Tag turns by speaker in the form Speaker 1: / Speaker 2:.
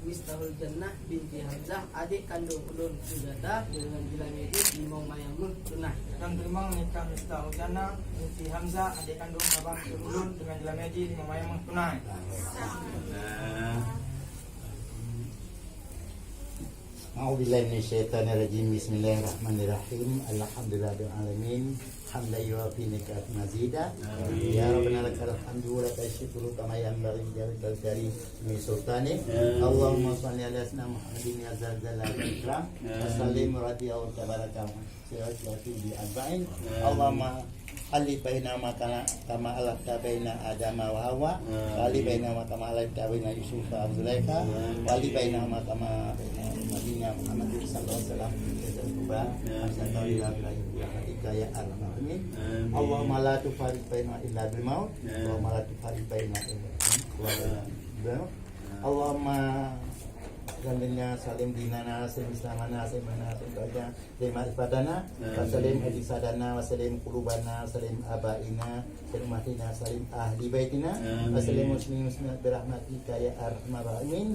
Speaker 1: Mistahul Jannah binti Hamzah, adik kandung ulun Sujata dengan Gilamedi limong mayamul tunah.
Speaker 2: Dan terima nikah Mistahul Jannah binti Hamzah, adik kandung abang ulun dengan Gilamedi limong mayamul tunai.
Speaker 3: A'udzubillahi minasyaitonirrajim. Bismillahirrahmanirrahim. Alhamdulillahil alamin. Hamdan yuwafi nikmat mazida. Ya Rabbana lakal hamdu wa lakal syukru kama yanbaghi li jalalil karim min sultani. Allahumma shalli ala sayyidina Muhammadin ya zal jalali wal ikram. Sallim radiyallahu tabaraka wa ta'ala bi arba'in. Allahumma Ali baina makana kama alafta baina Adama wa Hawa, Ali baina makama alafta baina Yusuf wa Zulaikha, Ali baina makama Nabinya Muhammad sallallahu alaihi wasallam. Ya Ar-Rahman. Allahumma la tufarik baina illa bil maut, Allahumma la tufarik baina illa bil maut. Allahumma Alhamdulillah salim dinana salim islamana salim mana salim baja salim ma'rifadana salim hadisadana salim qulubana salim abaina salim mahina salim ahli baitina salim muslimin birahmatika ya arhamar rahimin.